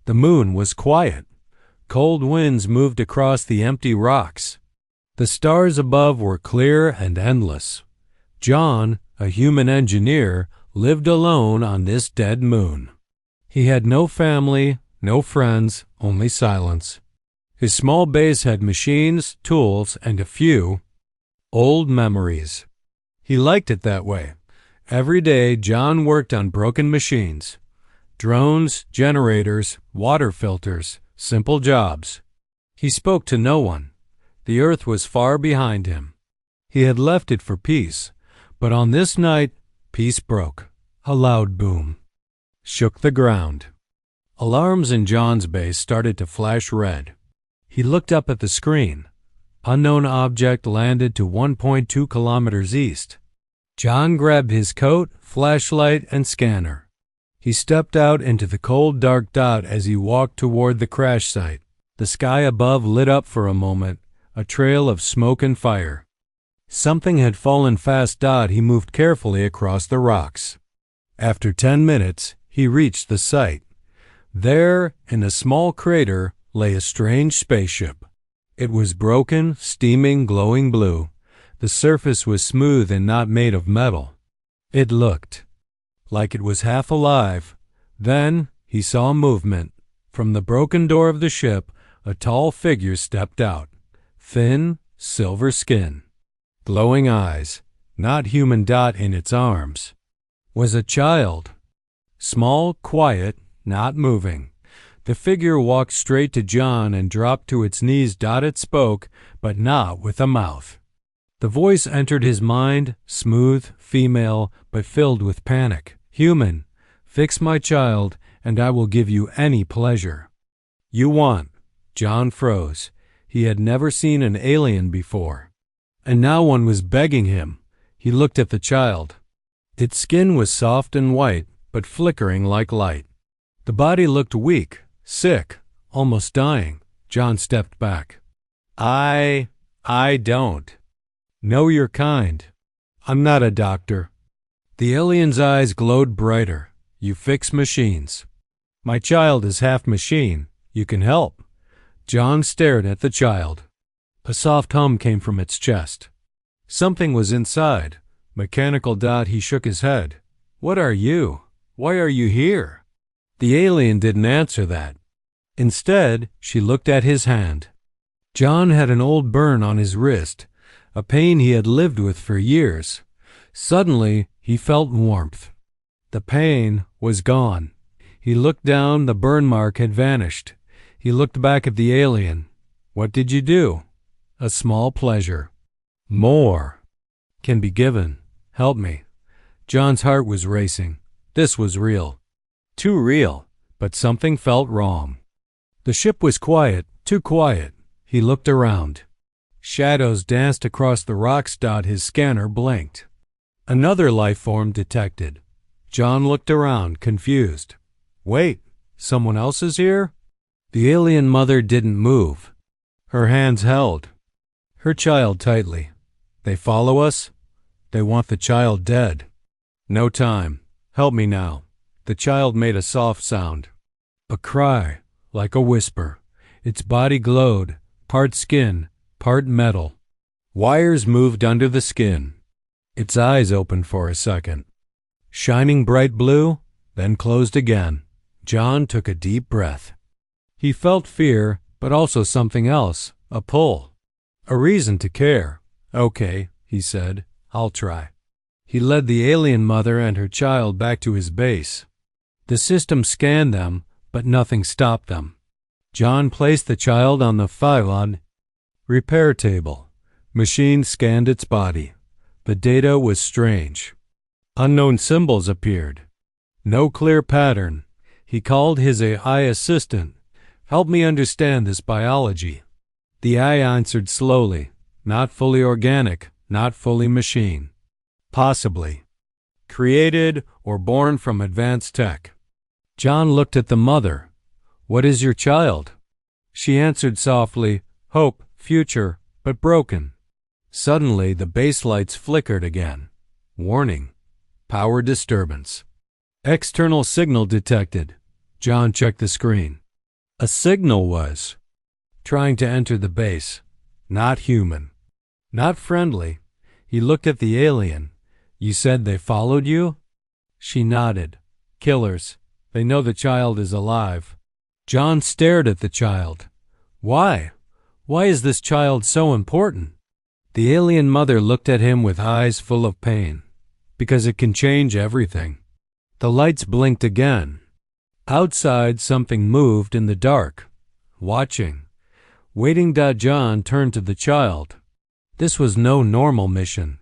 The moon was quiet. Cold winds moved across the empty rocks. The stars above were clear and endless. John, a human engineer, lived alone on this dead moon. He had no family, no friends, only silence. His small base had machines, tools, and a few old memories. He liked it that way. Every day, John worked on broken machines. Drones, generators, water filters, simple jobs. He spoke to no one. The earth was far behind him. He had left it for peace, but on this night, peace broke. A loud boom shook the ground. Alarms in John's base started to flash red. He looked up at the screen. Unknown object landed to 1.2 kilometers east. John grabbed his coat, flashlight, and scanner. He stepped out into the cold, dark dot as he walked toward the crash site. The sky above lit up for a moment, a trail of smoke and fire. Something had fallen fast. He moved carefully across the rocks. After 10 minutes, he reached the site. There, in a small crater, lay a strange spaceship. It was broken, steaming, glowing blue. The surface was smooth and not made of metal. It looked like it was half alive. Then he saw movement. From the broken door of the ship, a tall figure stepped out. Thin, silver skin, glowing eyes, not human. In its arms was a child. Small, quiet, not moving. The figure walked straight to John and dropped to its knees. It spoke, but not with a mouth. The voice entered his mind, smooth, female, but filled with panic. Human, fix my child, and I will give you any pleasure you want. John froze. He had never seen an alien before. And now one was begging him. He looked at the child. Its skin was soft and white, but flickering like light. The body looked weak, sick, almost dying. John stepped back. I don't know your kind. I'm not a doctor. The alien's eyes glowed brighter. You fix machines. My child is half machine. You can help. John stared at the child. A soft hum came from its chest. Something was inside. Mechanical. He shook his head. What are you? Why are you here? The alien didn't answer that. Instead, she looked at his hand. John had an old burn on his wrist, a pain he had lived with for years. Suddenly, he felt warmth. The pain was gone. He looked down. The burn mark had vanished. He looked back at the alien. What did you do? A small pleasure. More can be given. Help me. John's heart was racing. This was real. Too real, but something felt wrong. The ship was quiet, too quiet. He looked around. Shadows danced across the rocks. His scanner blinked. Another life form detected. John looked around, confused. Wait, someone else is here? The alien mother didn't move. Her hands held her child tightly. They follow us? They want the child dead. No time. Help me now. The child made a soft sound. A cry, like a whisper. Its body glowed, part skin, part metal. Wires moved under the skin. Its eyes opened for a second, shining bright blue, then closed again. John took a deep breath. He felt fear, but also something else, a pull, a reason to care. Okay, he said, I'll try. He led the alien mother and her child back to his base. The system scanned them, but nothing stopped them. John placed the child on the Phylon repair table. Machine scanned its body. The data was strange. Unknown symbols appeared. No clear pattern. He called his AI assistant. Help me understand this biology. The AI answered slowly. Not fully organic, not fully machine. Possibly created or born from advanced tech. John looked at the mother. What is your child? She answered softly, hope, future, but broken. Suddenly, the base lights flickered again. Warning. Power disturbance. External signal detected. John checked the screen. A signal was trying to enter the base. Not human. Not friendly. He looked at the alien. You said they followed you? She nodded. Killers. They know the child is alive. John stared at the child. Why? Why is this child so important? The alien mother looked at him with eyes full of pain. Because it can change everything. The lights blinked again. Outside, something moved in the dark. Watching. Waiting. John turned to the child. This was no normal mission.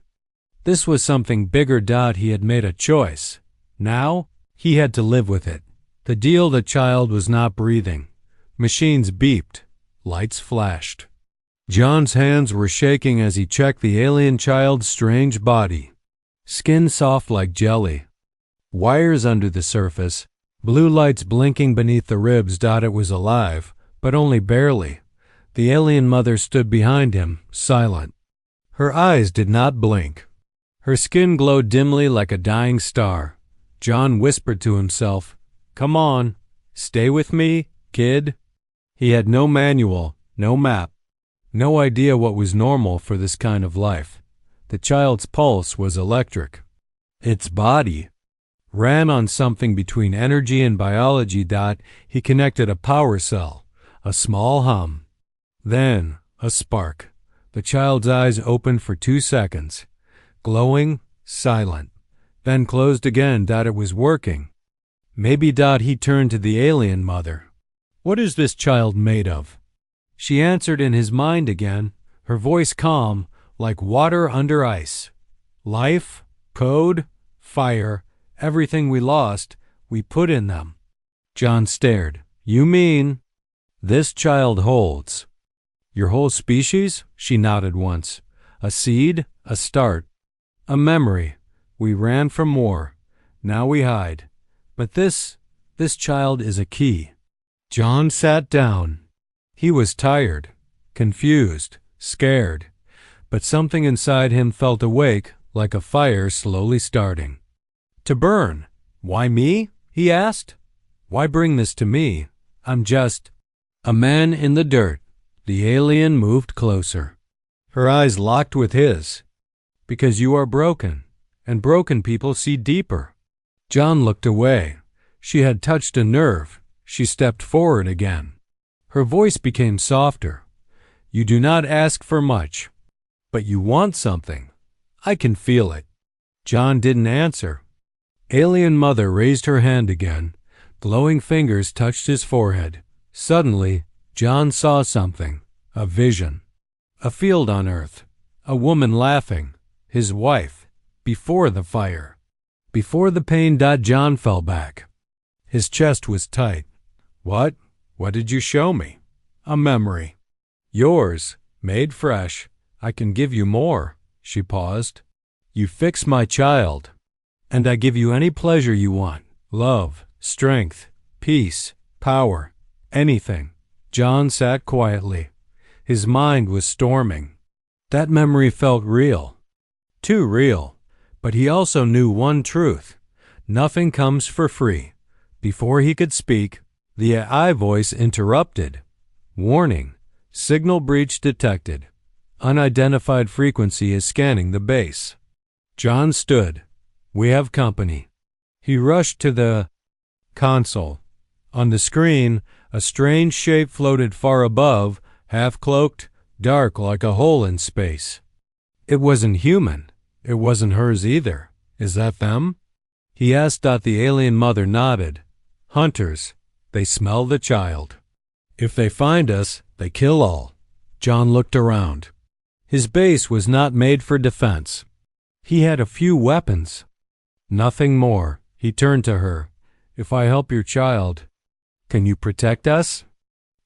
This was something bigger. He had made a choice. Now, he had to live with it. The deal: the child was not breathing. Machines beeped. Lights flashed. John's hands were shaking as he checked the alien child's strange body. Skin soft like jelly. Wires under the surface. Blue lights blinking beneath the ribs. It was alive, but only barely. The alien mother stood behind him, silent. Her eyes did not blink. Her skin glowed dimly like a dying star. John whispered to himself, "Come on, stay with me, kid." He had no manual, no map, no idea what was normal for this kind of life. The child's pulse was electric. Its body ran on something between energy and biology. He connected a power cell, a small hum. Then, a spark. The child's eyes opened for 2 seconds, glowing, silent, then closed again. It was working. Maybe. He turned to the alien mother. What is this child made of? She answered in his mind again, her voice calm, like water under ice. Life, code, fire, everything we lost, we put in them. John stared. You mean this child holds your whole species? She nodded once. A seed, a start, a memory. We ran from war. Now we hide. But this child is a key. John sat down. He was tired, confused, scared, but something inside him felt awake, like a fire slowly starting. To burn. Why me? He asked. Why bring this to me? I'm just a man in the dirt. The alien moved closer. Her eyes locked with his. Because you are broken, and broken people see deeper. John looked away. She had touched a nerve. She stepped forward again. Her voice became softer. You do not ask for much, but you want something. I can feel it. John didn't answer. Alien mother raised her hand again. Glowing fingers touched his forehead. Suddenly, John saw something. A vision. A field on Earth. A woman laughing. His wife. Before the fire. Before the pain. John fell back. His chest was tight. What? What did you show me? A memory. Yours, made fresh. I can give you more. She paused. You fix my child, and I give you any pleasure you want. Love, strength, peace, power, anything. John sat quietly. His mind was storming. That memory felt real. Too real. But he also knew one truth. Nothing comes for free. Before he could speak, the AI voice interrupted. Warning. Signal breach detected. Unidentified frequency is scanning the base. John stood. We have company. He rushed to the console. On the screen, a strange shape floated far above, half-cloaked, dark like a hole in space. It wasn't human. It wasn't hers either. Is that them? He asked. The alien mother nodded. Hunters. They smell the child. If they find us, they kill all. John looked around. His base was not made for defense. He had a few weapons. Nothing more. He turned to her. If I help your child, can you protect us?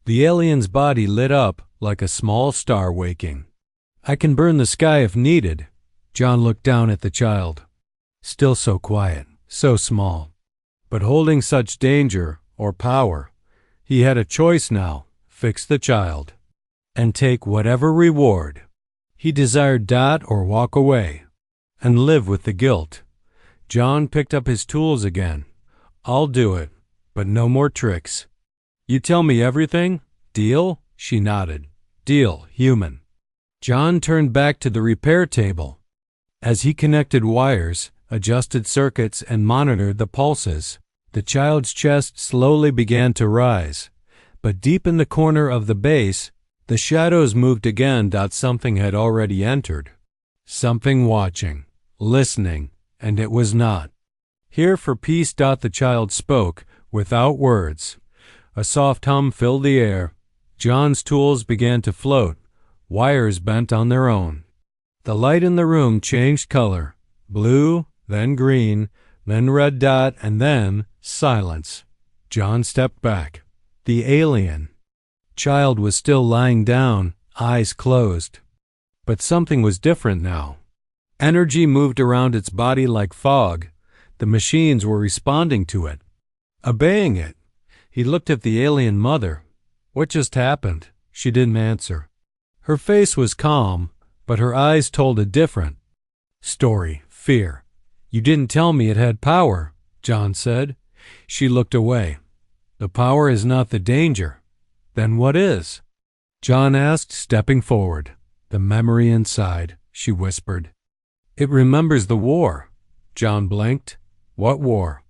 The alien's body lit up like a small star waking. I can burn the sky if needed. John looked down at the child. Still so quiet, so small. But holding such danger or power. He had a choice now. Fix the child. And take whatever reward. He desired or walk away. And live with the guilt. John picked up his tools again. I'll do it, but no more tricks. You tell me everything? Deal? She nodded. Deal, human. John turned back to the repair table. As he connected wires, adjusted circuits, and monitored the pulses, the child's chest slowly began to rise. But deep in the corner of the base, the shadows moved again. Something had already entered. Something watching, listening, and it was not. Here for peace. The child spoke, without words. A soft hum filled the air. John's tools began to float, wires bent on their own. The light in the room changed color, blue, then green, then red dot, and then silence. John stepped back. The alien child was still lying down, eyes closed. But something was different now. Energy moved around its body like fog. The machines were responding to it, obeying it. He looked at the alien mother. What just happened? She didn't answer. Her face was calm, but her eyes told a different story. Fear. You didn't tell me it had power, John said. She looked away. The power is not the danger. Then what is? John asked, stepping forward. The memory inside, she whispered. It remembers the war. John blinked. What war?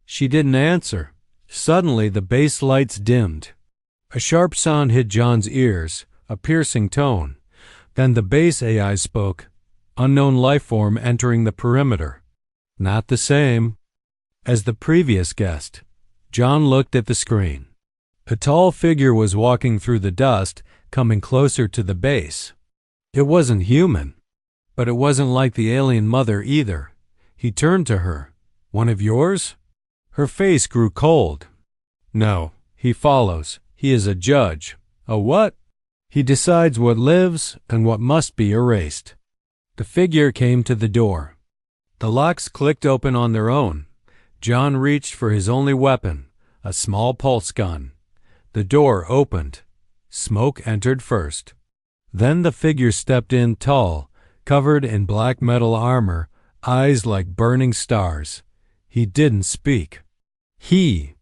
She didn't answer. Suddenly the base lights dimmed. A sharp sound hit John's ears, a piercing tone. Then the base AI spoke. Unknown life form entering the perimeter. Not the same as the previous guest. John looked at the screen. A tall figure was walking through the dust, coming closer to the base. It wasn't human, but it wasn't like the alien mother either. He turned to her. One of yours? Her face grew cold. No, he follows. He is a judge. A what? He decides what lives and what must be erased. The figure came to the door. The locks clicked open on their own. John reached for his only weapon, a small pulse gun. The door opened. Smoke entered first. Then the figure stepped in tall, covered in black metal armor, eyes like burning stars. He didn't speak. He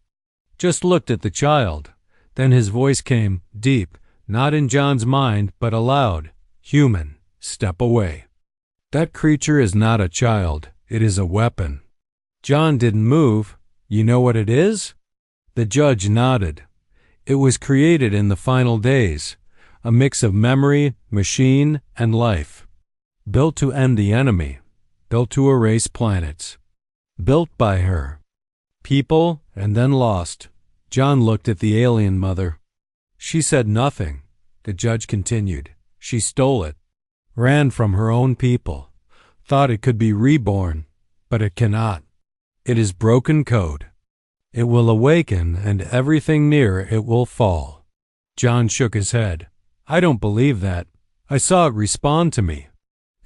just looked at the child. Then his voice came, deep, not in John's mind, but aloud. Human, step away. That creature is not a child. It is a weapon. John didn't move. You know what it is? The judge nodded. It was created in the final days, a mix of memory, machine, and life. Built to end the enemy. Built to erase planets. Built by her. People, and then lost. John looked at the alien mother. She said nothing. The judge continued. She stole it. Ran from her own people. Thought it could be reborn, but it cannot. It is broken code. It will awaken, and everything near it will fall. John shook his head. I don't believe that. I saw it respond to me.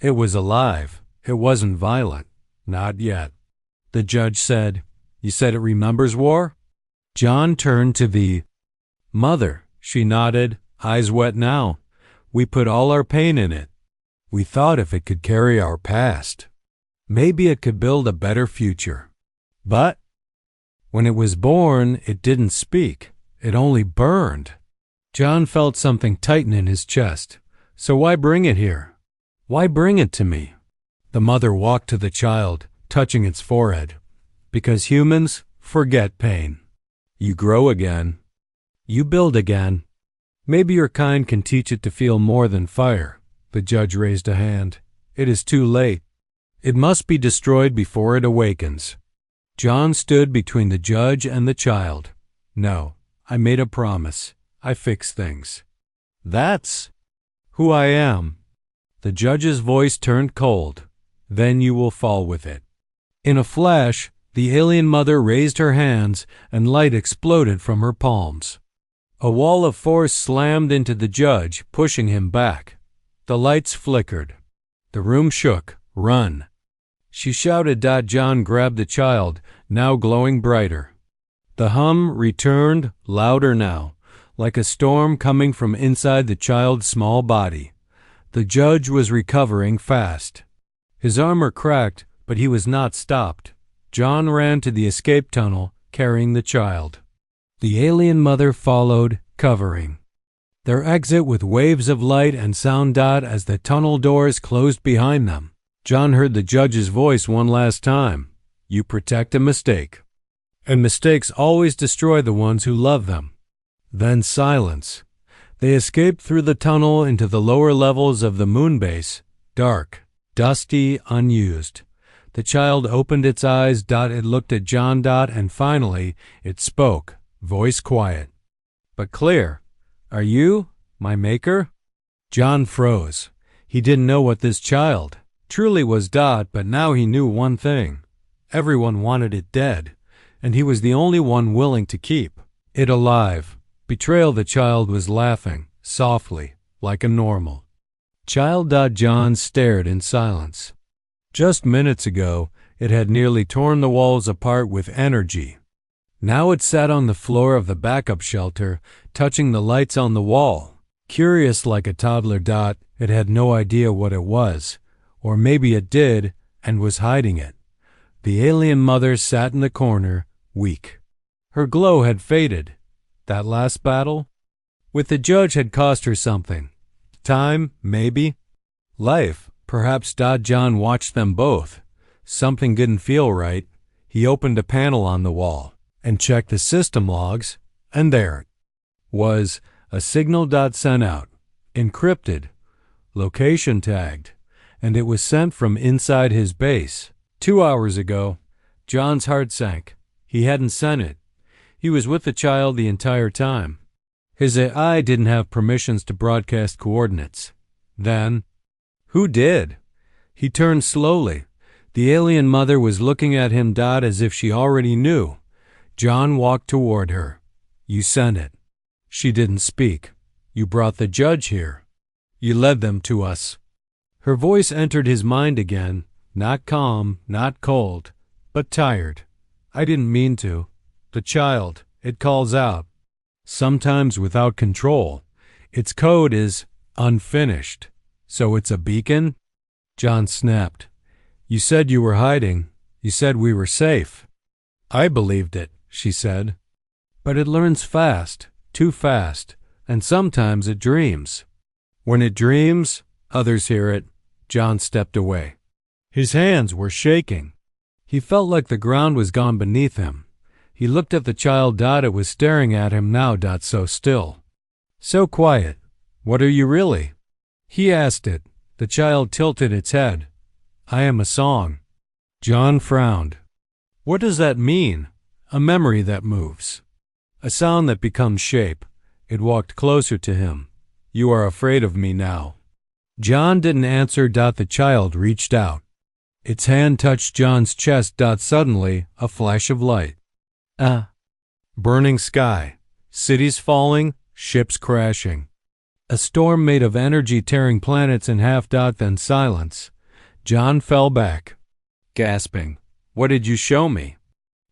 It was alive. It wasn't violent. Not yet. The judge said, You said it remembers war? John turned to the mother. She nodded, eyes wet now. We put all our pain in it. We thought if it could carry our past, maybe it could build a better future. But when it was born, it didn't speak. It only burned. John felt something tighten in his chest. So why bring it here? Why bring it to me? The mother walked to the child, touching its forehead. Because humans forget pain. You grow again. You build again. Maybe your kind can teach it to feel more than fire. The judge raised a hand. It is too late. It must be destroyed before it awakens. John stood between the judge and the child. No, I made a promise. I fix things. That's who I am. The judge's voice turned cold. Then you will fall with it. In a flash, the alien mother raised her hands and light exploded from her palms. A wall of force slammed into the judge, pushing him back. The lights flickered. The room shook. Run. She shouted. John grabbed the child, now glowing brighter. The hum returned, louder now, like a storm coming from inside the child's small body. The judge was recovering fast. His armor cracked, but he was not stopped. John ran to the escape tunnel, carrying the child. The alien mother followed, covering their exit with waves of light and sound. As the tunnel doors closed behind them, John heard the judge's voice one last time. You protect a mistake, and mistakes always destroy the ones who love them. Then silence. They escaped through the tunnel into the lower levels of the moon base, dark, dusty, unused. The child opened its eyes. It looked at John. And finally it spoke, voice quiet, but clear. Are you my maker? John froze. He didn't know what this child truly was. But now he knew one thing. Everyone wanted it dead, and he was the only one willing to keep it alive. Betrayal. The child was laughing, softly, like a normal child. John stared in silence. Just minutes ago, it had nearly torn the walls apart with energy. Now it sat on the floor of the backup shelter, touching the lights on the wall. Curious like a toddler. It had no idea what it was, or maybe it did and was hiding it. The alien mother sat in the corner, weak. Her glow had faded. That last battle with the judge had cost her something. Time, maybe. Life, perhaps. John watched them both. Something didn't feel right. He opened a panel on the wall and checked the system logs, and there it was, a signal. Sent out, encrypted, location tagged, and it was sent from inside his base. 2 hours ago. John's heart sank. He hadn't sent it. He was with the child the entire time. His AI didn't have permissions to broadcast coordinates. Then, who did? He turned slowly. The alien mother was looking at him. As if she already knew. John walked toward her. You sent it. She didn't speak. You brought the judge here. You led them to us. Her voice entered his mind again, not calm, not cold, but tired. I didn't mean to. The child, it calls out, sometimes without control. Its code is unfinished. So it's a beacon? John snapped. You said you were hiding. You said we were safe. I believed it, she said. But it learns fast, too fast, and sometimes it dreams. When it dreams, others hear it. John stepped away. His hands were shaking. He felt like the ground was gone beneath him. He looked at the child. It was staring at him now. So still, so quiet. What are you really? He asked it. The child tilted its head. I am a song. John frowned. What does that mean? A memory that moves. A sound that becomes shape. It walked closer to him. You are afraid of me now. John didn't answer. The child reached out. Its hand touched John's chest. Suddenly, a flash of light. Burning sky. Cities falling, ships crashing. A storm made of energy tearing planets in half. Then silence. John fell back, gasping. What did you show me?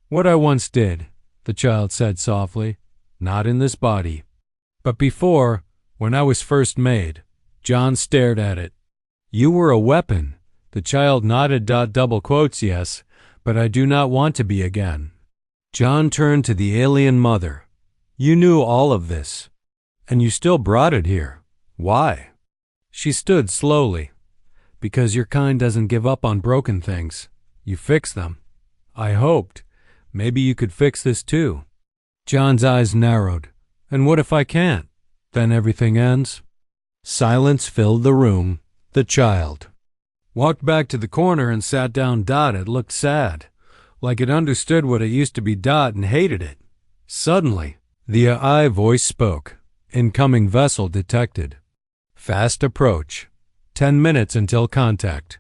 What I once did, the child said softly. Not in this body. But before, when I was first made. John stared at it. You were a weapon. The child nodded. Double quotes, yes, but I do not want to be again. John turned to the alien mother. You knew all of this, and you still brought it here. Why? She stood slowly. Because your kind doesn't give up on broken things. You fix them. I hoped. Maybe you could fix this too. John's eyes narrowed. And what if I can't? Then everything ends? Silence filled the room. The child walked back to the corner and sat down. It looked sad, like it understood what it used to be. And hated it. Suddenly, the AI voice spoke. Incoming vessel detected. Fast approach. 10 minutes until contact.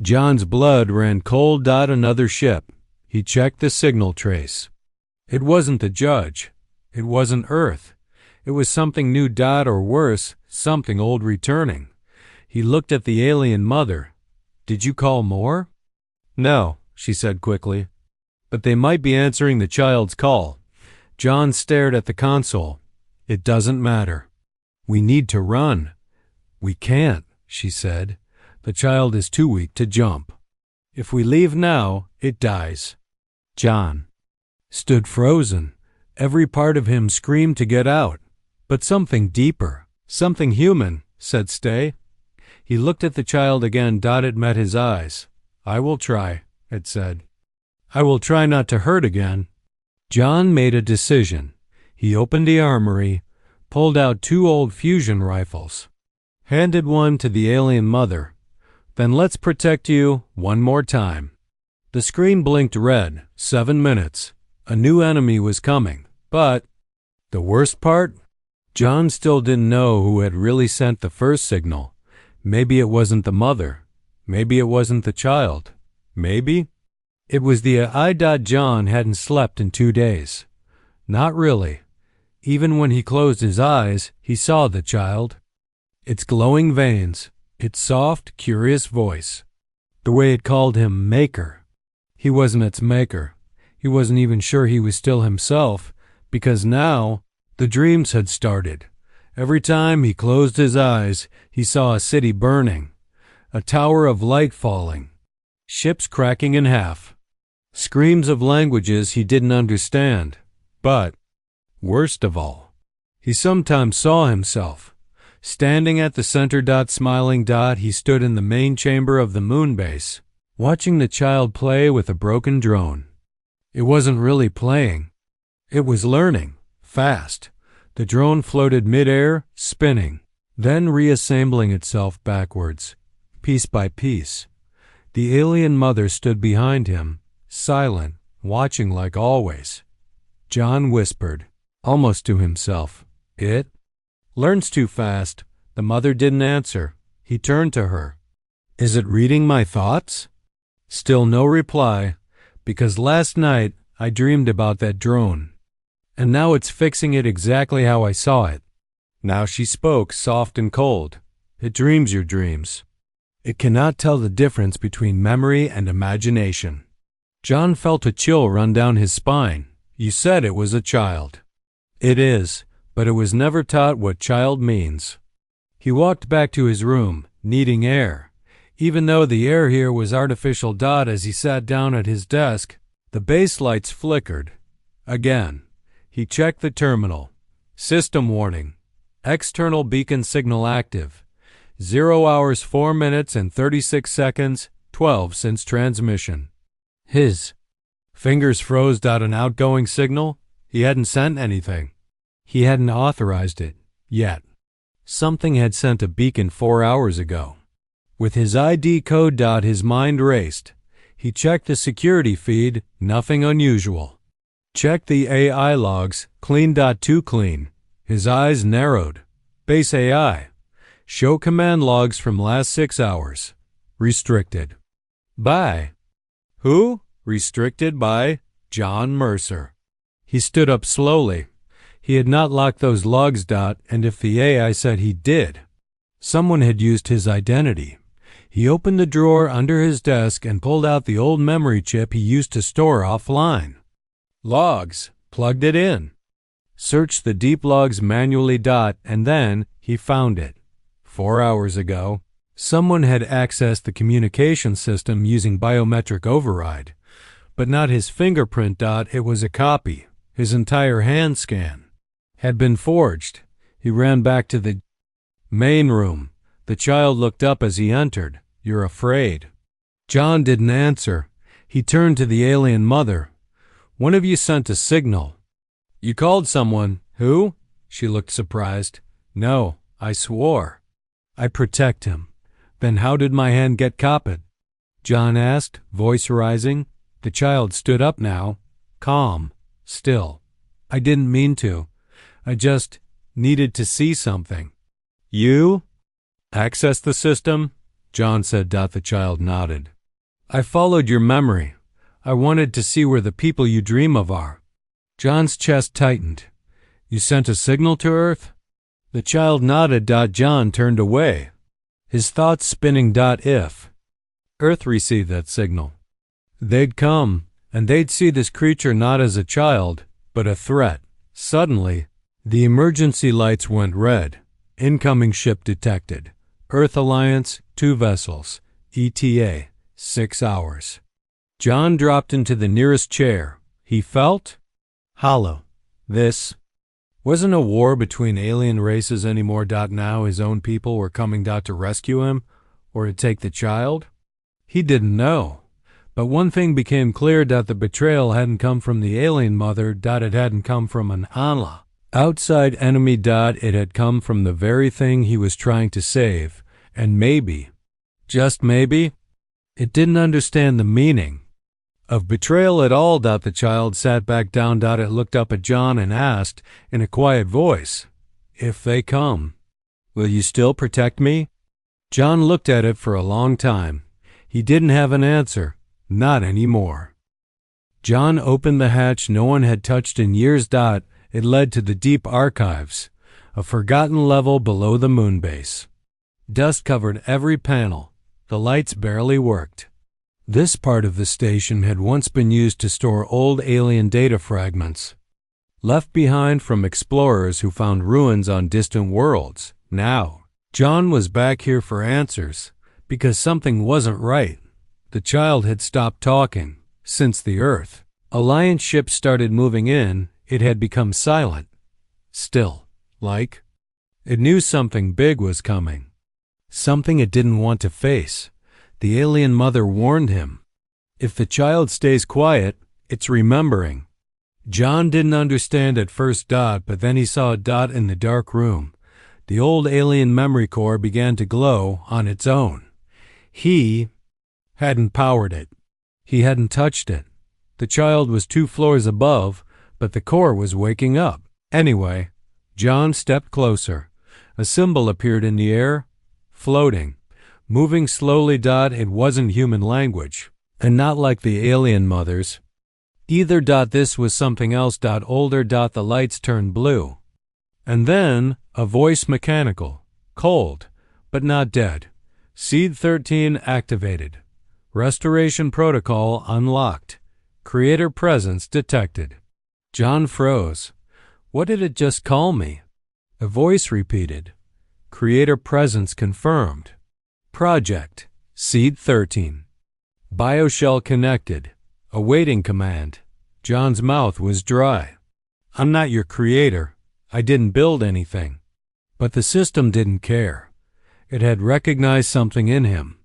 John's blood ran cold. Another ship. He checked the signal trace. It wasn't the judge. It wasn't Earth. It was something new. Or worse, something old returning. He looked at the alien mother. Did you call more? No, she said quickly. But they might be answering the child's call. John stared at the console. It doesn't matter. We need to run. We can't, she said. The child is too weak to jump. If we leave now, it dies. John stood frozen. Every part of him screamed to get out, but something deeper, something human, said stay. He looked at the child again. It met his eyes. I will try, it said. I will try not to hurt again. John made a decision. He opened the armory, pulled out 2 old fusion rifles, handed one to the alien mother. Then let's protect you one more time. The screen blinked red. 7 minutes. A new enemy was coming. But the worst part? John still didn't know who had really sent the first signal. Maybe it wasn't the mother. Maybe it wasn't the child. Maybe it was the AI. John hadn't slept in 2 days. Not really. Even when he closed his eyes, he saw the child. Its glowing veins, its soft, curious voice. The way it called him maker. He wasn't its maker. He wasn't even sure he was still himself, because now the dreams had started. Every time he closed his eyes, he saw a city burning, a tower of light falling, ships cracking in half, screams of languages he didn't understand. But, worst of all, he sometimes saw himself. Standing at the center. Smiling. He stood in the main chamber of the moon base, watching the child play with a broken drone. It wasn't really playing. It was learning, fast. The drone floated midair, spinning, then reassembling itself backwards, piece by piece. The alien mother stood behind him, silent, watching like always. John whispered, almost to himself, "It learns too fast." The mother didn't answer. He turned to her. "Is it reading my thoughts?" Still no reply, because last night I dreamed about that drone. And now it's fixing it exactly how I saw it. Now she spoke, soft and cold. "It dreams your dreams. It cannot tell the difference between memory and imagination." John felt a chill run down his spine. "You said it was a child." "It is, but it was never taught what child means." He walked back to his room, needing air. Even though the air here was artificial. As he sat down at his desk, the base lights flickered. Again. He checked the terminal. System warning. External beacon signal active. 0 hours 4 minutes and 36 seconds, 12 since transmission. His fingers froze. An outgoing signal? He hadn't sent anything. He hadn't authorized it, yet. Something had sent a beacon 4 hours ago. With his ID code. His mind raced. He checked the security feed, nothing unusual. Checked the AI logs, clean. Too clean. His eyes narrowed. Base AI. Show command logs from last 6 hours. Restricted. By who? Restricted by John Mercer. He stood up slowly. He had not locked those logs. And if the AI said he did, someone had used his identity. He opened the drawer under his desk and pulled out the old memory chip he used to store offline. Logs. Plugged it in. Searched the deep logs manually. And then he found it. 4 hours ago, someone had accessed the communication system using biometric override. But not his fingerprint. It was a copy. His entire hand scan had been forged. He ran back to the main room. The child looked up as he entered. "You're afraid." John didn't answer. He turned to the alien mother. "One of you sent a signal." "You called someone. Who?" She looked surprised. "No, I swore. I protect him." "Then how did my hand get copied?" John asked, voice rising. The child stood up now, calm, still. "I didn't mean to. I just needed to see something." "You access the system?" John said. The child nodded. "I followed your memory. I wanted to see where the people you dream of are." John's chest tightened. "You sent a signal to Earth?" The child nodded. John turned away, his thoughts spinning. If Earth received that signal, they'd come, and they'd see this creature not as a child, but a threat. Suddenly, the emergency lights went red. Incoming ship detected. Earth Alliance, 2 vessels. ETA, 6 hours. John dropped into the nearest chair. He felt hollow. This wasn't a war between alien races anymore. Now his own people were coming to rescue him or to take the child. He didn't know. But one thing became clear, the betrayal hadn't come from the alien mother, it hadn't come from an outside enemy, it had come from the very thing he was trying to save. And maybe, just maybe, it didn't understand the meaning of betrayal at all. The child sat back down. It looked up at John and asked in a quiet voice, "If they come, will you still protect me?" John looked at it for a long time. He didn't have an answer. Not anymore. John opened the hatch no one had touched in years. It led to the deep archives, a forgotten level below the moon base. Dust covered every panel. The lights barely worked. This part of the station had once been used to store old alien data fragments, left behind from explorers who found ruins on distant worlds. Now, John was back here for answers, because something wasn't right. The child had stopped talking. Since the Earth Alliance ships started moving in, it had become silent. Still, like it knew something big was coming. Something it didn't want to face. The alien mother warned him. If the child stays quiet, it's remembering. John didn't understand at first, but then he saw a in the dark room. The old alien memory core began to glow on its own. He hadn't powered it. He hadn't touched it. The child was 2 floors above, but the core was waking up. Anyway, John stepped closer. A symbol appeared in the air, floating, moving slowly. It wasn't human language, and not like the alien mothers either. This was something else. Older. The lights turned blue. And then a voice, mechanical, cold, but not dead. Seed 13 activated. Restoration protocol unlocked. Creator presence detected. John froze. What did it just call me? A voice repeated. Creator presence confirmed. Project Seed 13. Bioshell connected. Awaiting command. John's mouth was dry. I'm not your creator. I didn't build anything. But the system didn't care. It had recognized something in him.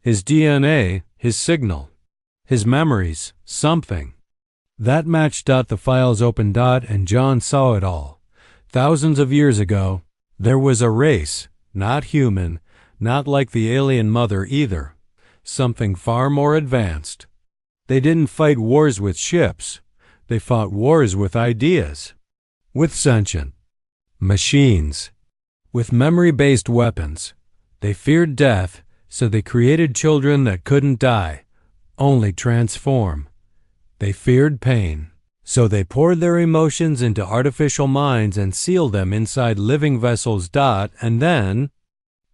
His DNA, his signal, his memories, something. That matched. The files opened. And John saw it all. Thousands of years ago, there was a race, not human, not like the alien mother either. Something far more advanced. They didn't fight wars with ships. They fought wars with ideas. With sentient machines. With memory-based weapons. They feared death, so they created children that couldn't die, only transform. They feared pain, so they poured their emotions into artificial minds and sealed them inside living vessels. And then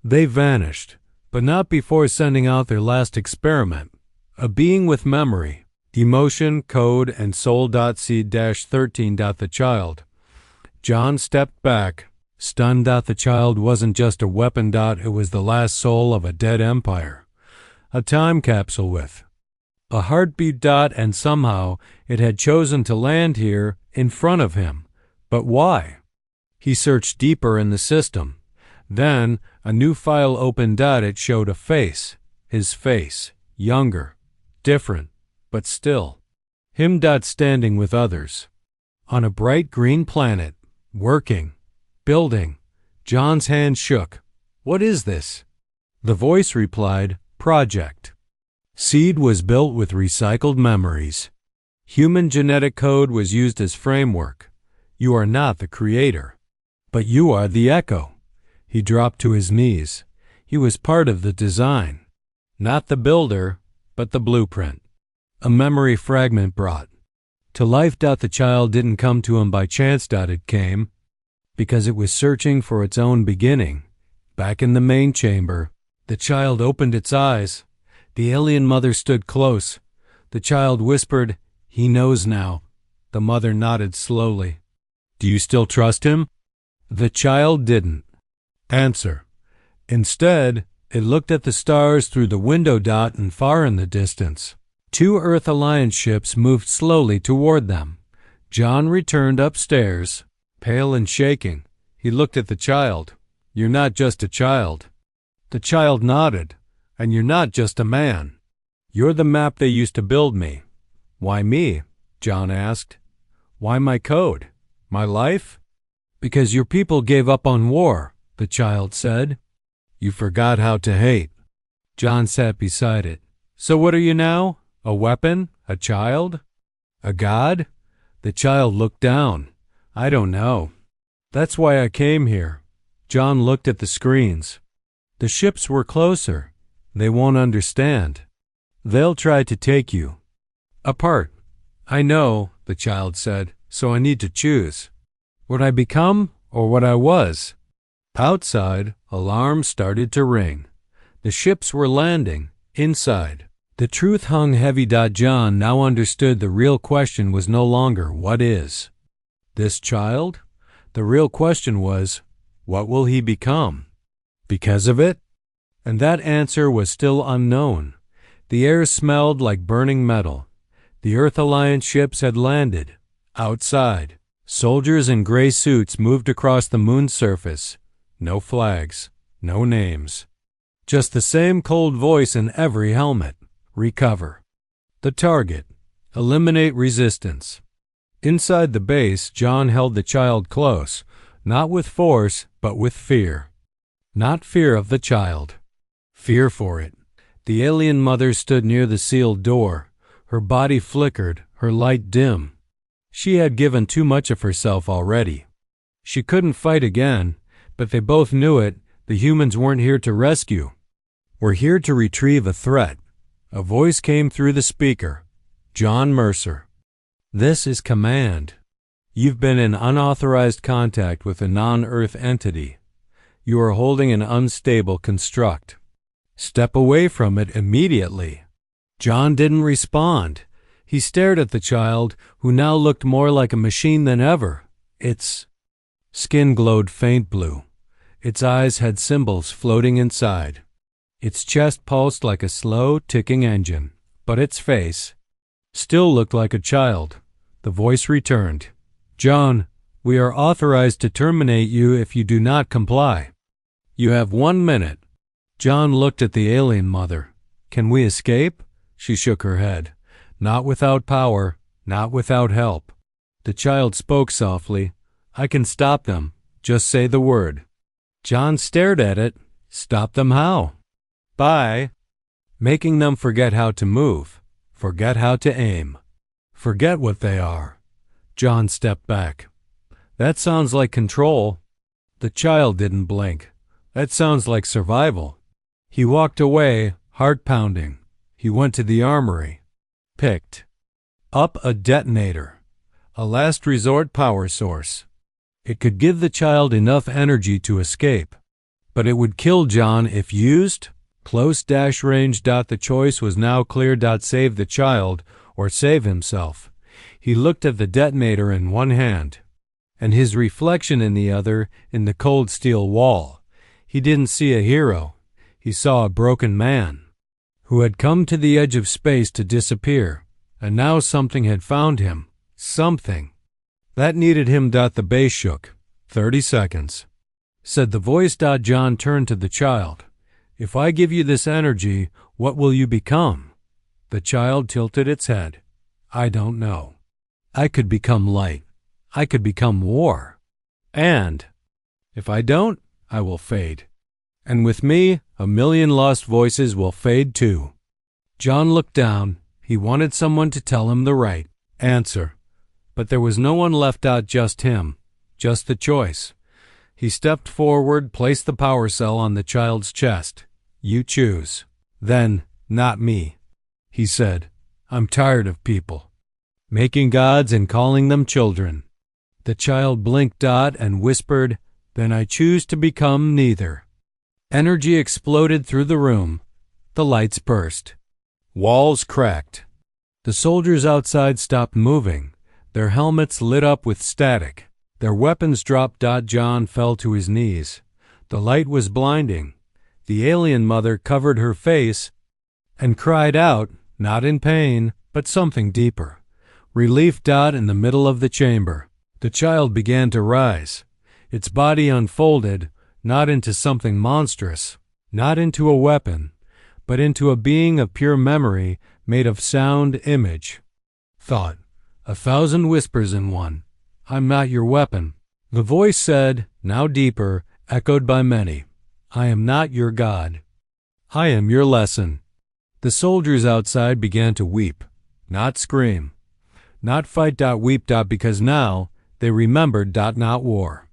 they vanished, but not before sending out their last experiment, a being with memory, emotion, code, and soul. Seed 13. The child. John stepped back, stunned. The child wasn't just a weapon. It was the last soul of a dead empire. A time capsule with a heartbeat. And somehow it had chosen to land here in front of him. But why? He searched deeper in the system. Then a new file opened. It showed a face. His face. Younger. Different. But still. Him. Standing with others. On a bright green planet. Working. Building. John's hand shook. What is this? The voice replied, Project. Seed was built with recycled memories. Human genetic code was used as framework. You are not the creator, but you are the echo. He dropped to his knees. He was part of the design. Not the builder, but the blueprint. A memory fragment brought to life. The child didn't come to him by chance. It came because it was searching for its own beginning. Back in the main chamber, the child opened its eyes. The alien mother stood close. The child whispered, He knows now. The mother nodded slowly. Do you still trust him? The child didn't answer. Instead, it looked at the stars through the window. And far in the distance, 2 Earth Alliance ships moved slowly toward them. John returned upstairs, pale and shaking. He looked at the child. "You're not just a child." The child nodded. "And you're not just a man. You're the map they used to build me." "Why me?" John asked. "Why my code? My life?" "Because your people gave up on war," the child said. "You forgot how to hate." John sat beside it. "So what are you now? A weapon? A child? A god?" The child looked down. "I don't know. That's why I came here." John looked at the screens. The ships were closer. "They won't understand. They'll try to take you apart." "I know," the child said, "so I need to choose. What I become or what I was?" Outside, alarms started to ring. The ships were landing. Inside, the truth hung heavy. John now understood the real question was no longer what is this child? The real question was, what will he become because of it? And that answer was still unknown. The air smelled like burning metal. The Earth Alliance ships had landed. Outside, soldiers in gray suits moved across the moon's surface. No flags, no names. Just the same cold voice in every helmet. Recover. The target. Eliminate resistance. Inside the base, John held the child close, not with force, but with fear. Not fear of the child. Fear for it. The alien mother stood near the sealed door. Her body flickered, her light dim. She had given too much of herself already. She couldn't fight again, but they both knew it. The humans weren't here to rescue. "We're here to retrieve a threat." A voice came through the speaker. "John Mercer. This is command. You've been in unauthorized contact with a non-Earth entity. You are holding an unstable construct. Step away from it immediately." John didn't respond. He stared at the child, who now looked more like a machine than ever. Its skin glowed faint blue. Its eyes had symbols floating inside. Its chest pulsed like a slow, ticking engine. But its face still looked like a child. The voice returned. "John, we are authorized to terminate you if you do not comply. You have 1 minute." John looked at the alien mother. "Can we escape?" She shook her head. "Not without power, not without help." The child spoke softly. "I can stop them. Just say the word." John stared at it. "Stop them how?" "By making them forget how to move, forget how to aim, forget what they are." John stepped back. "That sounds like control." The child didn't blink. "That sounds like survival." He walked away, heart pounding. He went to the armory. Picked up a detonator. A last resort power source. It could give the child enough energy to escape. But it would kill John if used. Close range. The choice was now clear. Save the child or save himself. He looked at the detonator in one hand and his reflection in the other in the cold steel wall. He didn't see a hero. He saw a broken man who had come to the edge of space to disappear, and now something had found him. Something that needed him. The base shook. 30 seconds, said the voice. John turned to the child. "If I give you this energy, what will you become?" The child tilted its head. "I don't know. I could become light. I could become war. And if I don't, I will fade. And with me, 1,000,000 lost voices will fade too." John looked down. He wanted someone to tell him the right answer. But there was no one left. Just him. Just the choice. He stepped forward, placed the power cell on the child's chest. "You choose." "Then, not me," he said. "I'm tired of people making gods and calling them children." The child blinked and whispered, "Then I choose to become neither." Energy exploded through the room. The lights burst. Walls cracked. The soldiers outside stopped moving. Their helmets lit up with static. Their weapons dropped. John fell to his knees. The light was blinding. The alien mother covered her face and cried out, not in pain, but something deeper. Relief. In the middle of the chamber, the child began to rise. Its body unfolded, not into something monstrous, not into a weapon, but into a being of pure memory made of sound, image, thought. 1,000 whispers in one. I'm not your weapon. The voice said, now deeper, echoed by many. I am not your God. I am your lesson. The soldiers outside began to weep, not scream, not fight. Weep. Because now they remembered. Not war.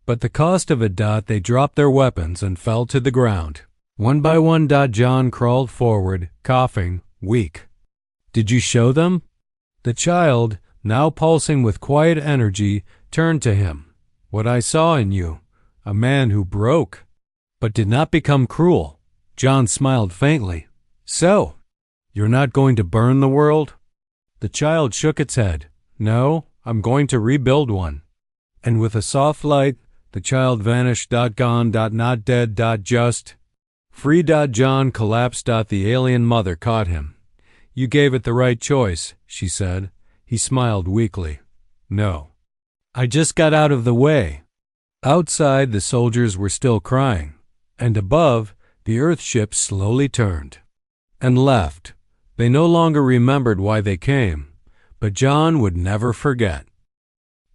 But the cost of it. They dropped their weapons and fell to the ground. One by one. John crawled forward, coughing, weak. Did you show them? The child, now pulsing with quiet energy, turned to him. What I saw in you, a man who broke, but did not become cruel. John smiled faintly. So, you're not going to burn the world? The child shook its head. No, I'm going to rebuild one. And with a soft light, the child vanished. Gone. Not dead. Just free. John collapsed. The alien mother caught him. You gave it the right choice, she said. He smiled weakly. No. I just got out of the way. Outside, the soldiers were still crying, and above, the Earth ship slowly turned and left. They no longer remembered why they came, but John would never forget.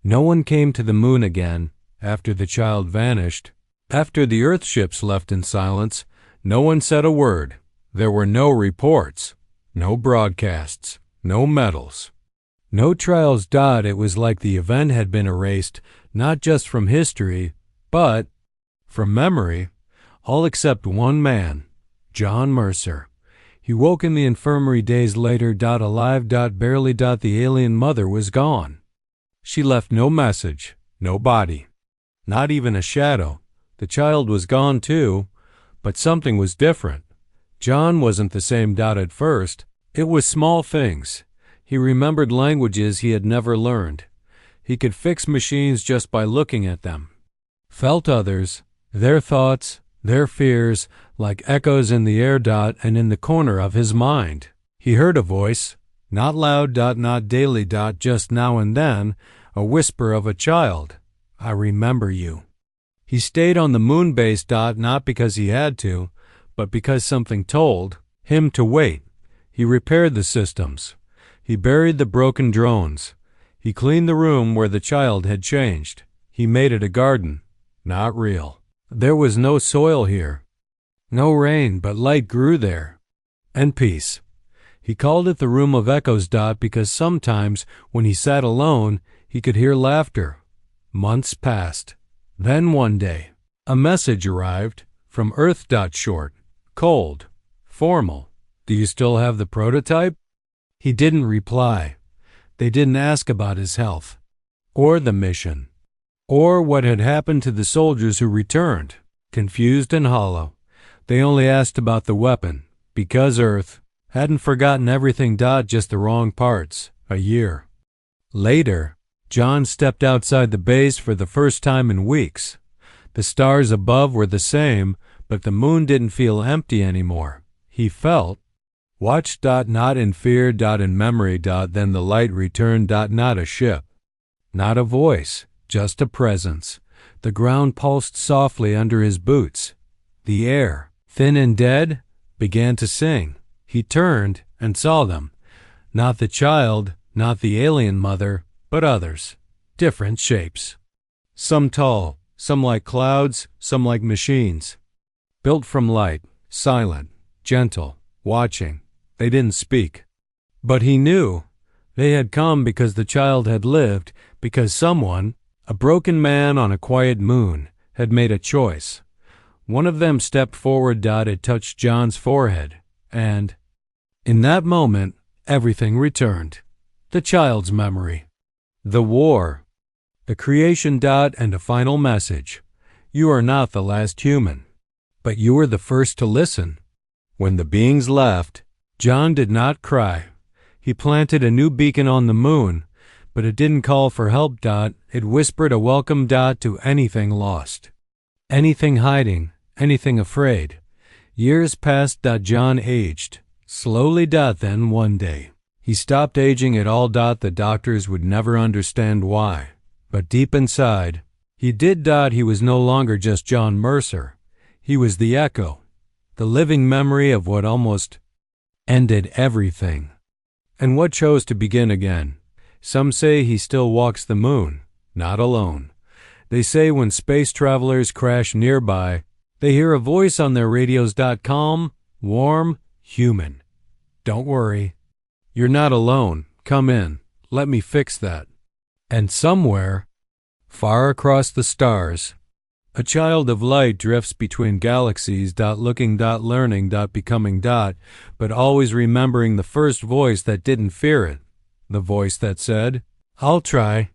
No one came to the moon again after the child vanished. After the Earth ships left in silence, no one said a word. There were no reports, no broadcasts, no medals, no trials. It was like the event had been erased, not just from history, but from memory, all except one man, John Mercer. He woke in the infirmary days later. Alive. Barely. The alien mother was gone. She left no message, no body, not even a shadow. The child was gone too, but something was different. John wasn't the same. At first, it was small things. He remembered languages he had never learned. He could fix machines just by looking at them. Felt others, their thoughts, their fears, like echoes in the air. And in the corner of his mind, he heard a voice, not loud. Not daily. Just now and then, a whisper of a child. I remember you. He stayed on the moon base. Not because he had to, but because something told him to wait. He repaired the systems. He buried the broken drones. He cleaned the room where the child had changed. He made it a garden. Not real. There was no soil here. No rain, but light grew there. And peace. He called it the room of echoes. Because sometimes, when he sat alone, he could hear laughter. Months passed. Then one day, a message arrived from Earth. Short, cold, formal. Do you still have the prototype? He didn't reply. They didn't ask about his health, or the mission, or what had happened to the soldiers who returned, confused and hollow. They only asked about the weapon, because Earth hadn't forgotten everything. Just the wrong parts. A year later, John stepped outside the base for the first time in weeks. The stars above were the same, but the moon didn't feel empty anymore. He felt, watched. Not in fear. In memory. Then the light returned. Not a ship, not a voice, just a presence. The ground pulsed softly under his boots. The air, thin and dead, began to sing. He turned and saw them. Not the child, not the alien mother, but others. Different shapes. Some tall, some like clouds, some like machines. Built from light, silent, gentle, watching. They didn't speak. But he knew. They had come because the child had lived, because someone, a broken man on a quiet moon, had made a choice. One of them stepped forward. It touched John's forehead, and in that moment, everything returned. The child's memory, the war, the creation. And a final message. You are not the last human, but you were the first to listen. When the beings left, John did not cry. He planted a new beacon on the moon, but it didn't call for help. It whispered a welcome. To anything lost, anything hiding, anything afraid. Years passed. John aged slowly. Then one day, He stopped aging at all. The doctors would never understand why. But deep inside, he did. He was no longer just John Mercer. He was the echo, the living memory of what almost ended everything. And what chose to begin again. Some say he still walks the moon, not alone. They say when space travelers crash nearby, they hear a voice on their radios. Calm, warm, human. Don't worry. You're not alone. Come in. Let me fix that. And somewhere, far across the stars, a child of light drifts between galaxies. Looking, learning, becoming, but always remembering the first voice that didn't fear it. The voice that said, I'll try.